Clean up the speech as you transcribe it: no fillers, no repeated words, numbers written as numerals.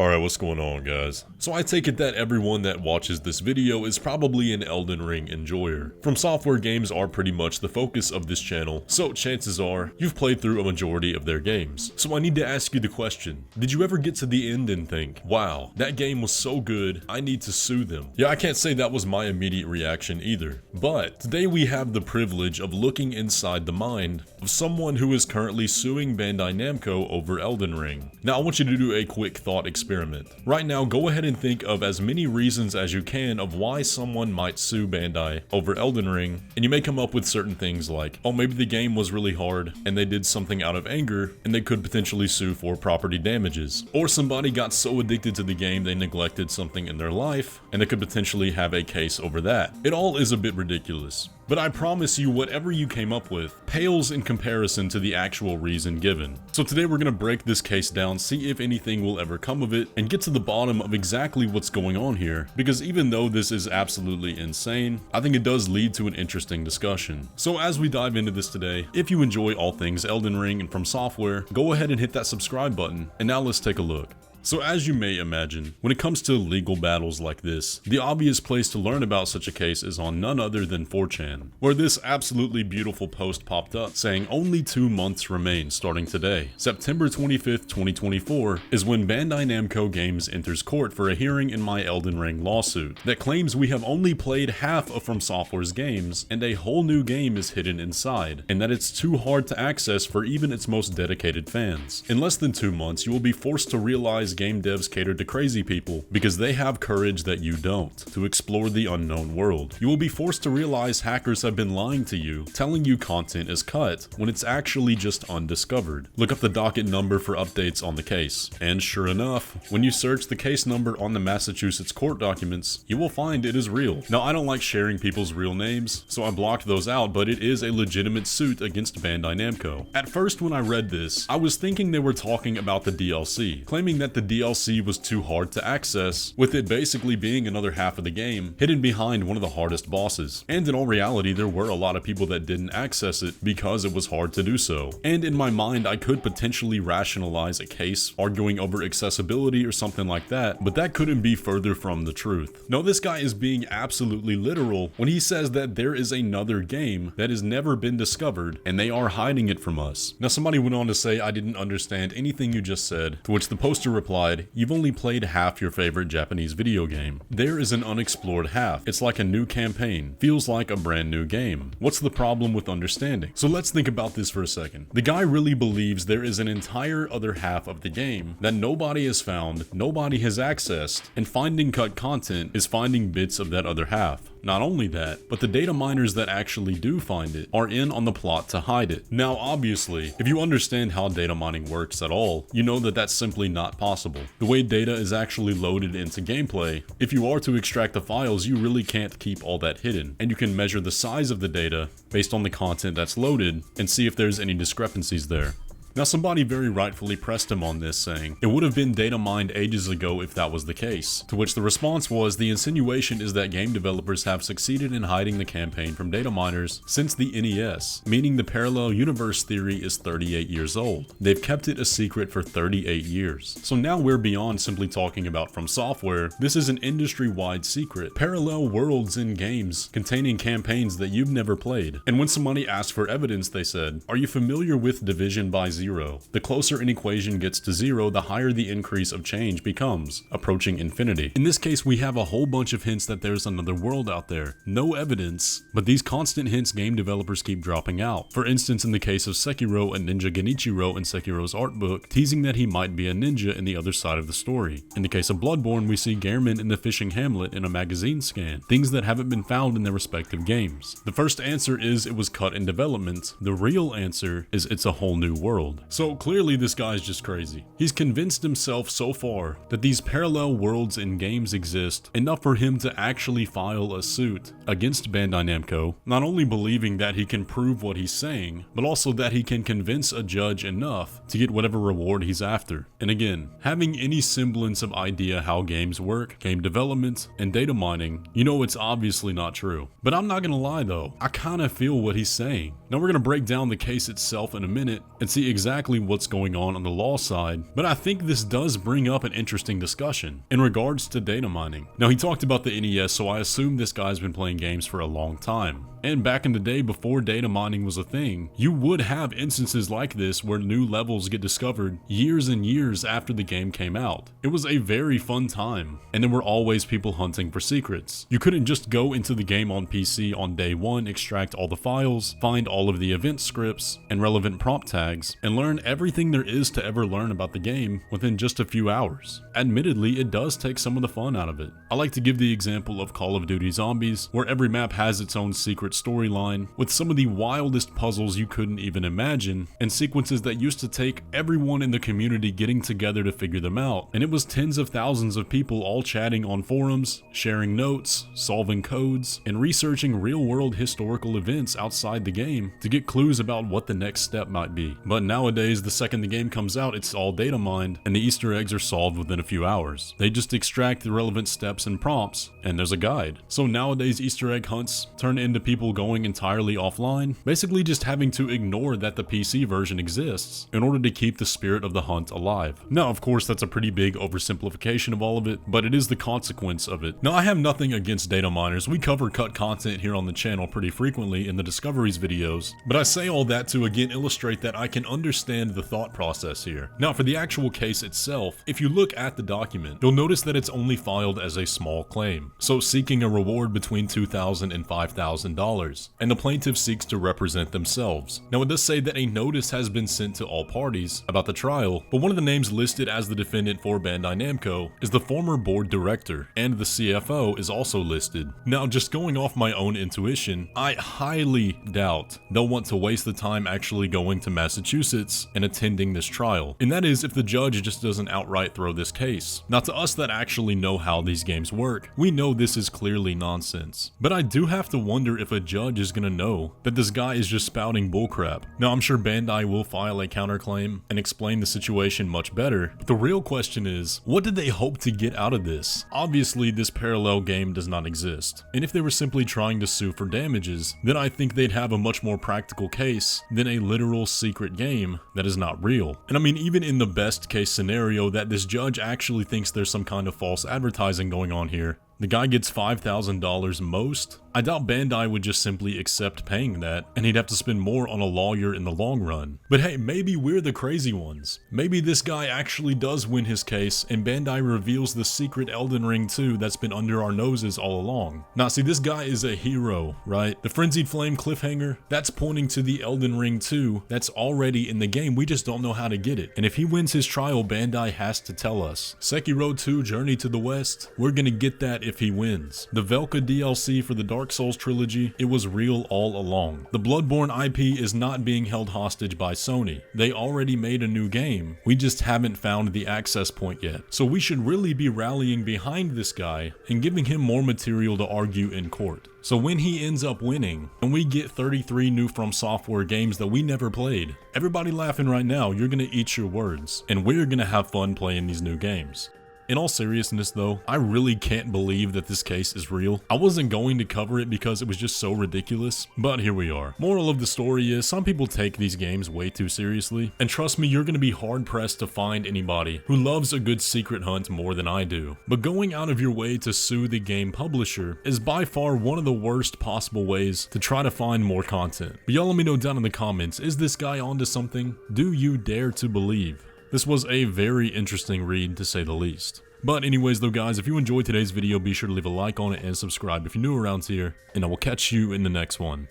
Alright, what's going on, guys? So I take it that everyone that watches this video is probably an Elden Ring enjoyer. FromSoftware games are pretty much the focus of this channel, so chances are you've played through a majority of their games. So I need to ask you the question, did you ever get to the end and think, wow, that game was so good, I need to sue them? Yeah, I can't say that was my immediate reaction either, but today we have the privilege of looking inside the mind of someone who is currently suing Bandai Namco over Elden Ring. Now I want you to do a quick thought experiment. Right now, go ahead and think of as many reasons as you can of why someone might sue Bandai over Elden Ring, and you may come up with certain things like, oh, maybe the game was really hard and they did something out of anger and they could potentially sue for property damages. Or somebody got so addicted to the game they neglected something in their life and they could potentially have a case over that. It all is a bit ridiculous. But I promise you, whatever you came up with pales in comparison to the actual reason given. So today we're going to break this case down, see if anything will ever come of it, and get to the bottom of exactly what's going on here, because even though this is absolutely insane, I think it does lead to an interesting discussion. So as we dive into this today, if you enjoy all things Elden Ring and FromSoftware, go ahead and hit that subscribe button, and now let's take a look. So as you may imagine, when it comes to legal battles like this, the obvious place to learn about such a case is on none other than 4chan, where this absolutely beautiful post popped up saying only 2 months remain starting today. September 25th, 2024 is when Bandai Namco Games enters court for a hearing in my Elden Ring lawsuit that claims we have only played half of FromSoftware's games and a whole new game is hidden inside, and that it's too hard to access for even its most dedicated fans. In less than 2 months, you will be forced to realize game devs cater to crazy people because they have courage that you don't, to explore the unknown world. You will be forced to realize hackers have been lying to you, telling you content is cut when it's actually just undiscovered. Look up the docket number for updates on the case, and sure enough, when you search the case number on the Massachusetts court documents, you will find it is real. Now I don't like sharing people's real names, so I blocked those out, but it is a legitimate suit against Bandai Namco. At first when I read this, I was thinking they were talking about the DLC, claiming that the DLC was too hard to access, with it basically being another half of the game hidden behind one of the hardest bosses. And in all reality, there were a lot of people that didn't access it because it was hard to do so. And in my mind, I could potentially rationalize a case arguing over accessibility or something like that, but that couldn't be further from the truth. No, this guy is being absolutely literal when he says that there is another game that has never been discovered and they are hiding it from us. Now somebody went on to say, I didn't understand anything you just said, to which the poster replied, you've only played half your favorite Japanese video game. There is an unexplored half. It's like a new campaign. Feels like a brand new game. What's the problem with understanding? So let's think about this for a second. The guy really believes there is an entire other half of the game that nobody has found, nobody has accessed, and finding cut content is finding bits of that other half. Not only that, but the data miners that actually do find it are in on the plot to hide it. Now obviously, if you understand how data mining works at all, you know that that's simply not possible. The way data is actually loaded into gameplay, if you are to extract the files, you really can't keep all that hidden, and you can measure the size of the data based on the content that's loaded and see if there's any discrepancies there. Now somebody very rightfully pressed him on this, saying, it would have been data mined ages ago if that was the case, to which the response was, the insinuation is that game developers have succeeded in hiding the campaign from data miners since the NES, meaning the parallel universe theory is 38 years old. They've kept it a secret for 38 years. So now we're beyond simply talking about FromSoftware, this is an industry-wide secret. Parallel worlds in games containing campaigns that you've never played. And when somebody asked for evidence, they said, are you familiar with division by zero? The closer an equation gets to zero, the higher the increase of change becomes, approaching infinity. In this case, we have a whole bunch of hints that there's another world out there. No evidence, but these constant hints game developers keep dropping out. For instance, in the case of Sekiro, a ninja Genichiro in Sekiro's art book, teasing that he might be a ninja in the other side of the story. In the case of Bloodborne, we see Gehrman in the fishing hamlet in a magazine scan, things that haven't been found in their respective games. The first answer is it was cut in development. The real answer is it's a whole new world. So clearly this guy's just crazy. He's convinced himself so far that these parallel worlds in games exist enough for him to actually file a suit against Bandai Namco, not only believing that he can prove what he's saying, but also that he can convince a judge enough to get whatever reward he's after. And again, having any semblance of idea how games work, game development, and data mining, you know it's obviously not true. But I'm not gonna lie though, I kinda feel what he's saying. Now we're gonna break down the case itself in a minute and see exactly exactly what's going on the law side, but I think this does bring up an interesting discussion in regards to data mining. Now, he talked about the NES, so I assume this guy's been playing games for a long time. And back in the day, before data mining was a thing, you would have instances like this where new levels get discovered years and years after the game came out. It was a very fun time, and there were always people hunting for secrets. You couldn't just go into the game on PC on day one, extract all the files, find all of the event scripts and relevant prompt tags, and learn everything there is to ever learn about the game within just a few hours. Admittedly, it does take some of the fun out of it. I like to give the example of Call of Duty Zombies, where every map has its own secret storyline, with some of the wildest puzzles you couldn't even imagine, and sequences that used to take everyone in the community getting together to figure them out. And it was tens of thousands of people all chatting on forums, sharing notes, solving codes, and researching real-world historical events outside the game to get clues about what the next step might be. But nowadays, the second the game comes out, it's all data mined, and the Easter eggs are solved within a few hours. They just extract the relevant steps and prompts, and there's a guide. So nowadays, Easter egg hunts turn into people going entirely offline, basically just having to ignore that the PC version exists in order to keep the spirit of the hunt alive. Now, of course, that's a pretty big oversimplification of all of it, but it is the consequence of it. Now, I have nothing against data miners. We cover cut content here on the channel pretty frequently in the Discoveries videos, but I say all that to again illustrate that I can understand the thought process here. Now, for the actual case itself, if you look at the document, you'll notice that it's only filed as a small claim, so seeking a reward between $2,000 and $5,000, and the plaintiff seeks to represent themselves. Now, it does say that a notice has been sent to all parties about the trial, but one of the names listed as the defendant for Bandai Namco is the former board director, and the CFO is also listed. Now, just going off my own intuition, I highly doubt they'll want to waste the time actually going to Massachusetts and attending this trial, and that is if the judge just doesn't outright throw this case. Now, to us that actually know how these games work, we know this is clearly nonsense, but I do have to wonder if a judge is gonna know that this guy is just spouting bullcrap. Now, I'm sure Bandai will file a counterclaim and explain the situation much better, but the real question is, what did they hope to get out of this? Obviously, this parallel game does not exist, and if they were simply trying to sue for damages, then I think they'd have a much more practical case than a literal secret game that is not real. And I mean, even in the best case scenario that this judge actually thinks there's some kind of false advertising going on here, the guy gets $5,000 most. I doubt Bandai would just simply accept paying that, and he'd have to spend more on a lawyer in the long run. But hey, maybe we're the crazy ones. Maybe this guy actually does win his case, and Bandai reveals the secret Elden Ring 2 that's been under our noses all along. Now, see, this guy is a hero, right? The Frenzied Flame cliffhanger, that's pointing to the Elden Ring 2 that's already in the game. We just don't know how to get it. And if he wins his trial, Bandai has to tell us. Sekiro 2 Journey to the West, we're gonna get that if he wins. The Velka DLC for the Dark Souls trilogy, it was real all along. The Bloodborne IP is not being held hostage by Sony. They already made a new game. We just haven't found the access point yet. So we should really be rallying behind this guy and giving him more material to argue in court. So when he ends up winning, and we get 33 new FromSoftware games that we never played, everybody laughing right now, you're gonna eat your words, and we're gonna have fun playing these new games. In all seriousness though, I really can't believe that this case is real. I wasn't going to cover it because it was just so ridiculous, but here we are. Moral of the story is, some people take these games way too seriously, and trust me, you're gonna be hard pressed to find anybody who loves a good secret hunt more than I do. But going out of your way to sue the game publisher is by far one of the worst possible ways to try to find more content. But y'all let me know down in the comments, is this guy onto something? Do you dare to believe? This was a very interesting read, to say the least. But anyways though guys, if you enjoyed today's video, be sure to leave a like on it and subscribe if you're new around here, and I will catch you in the next one.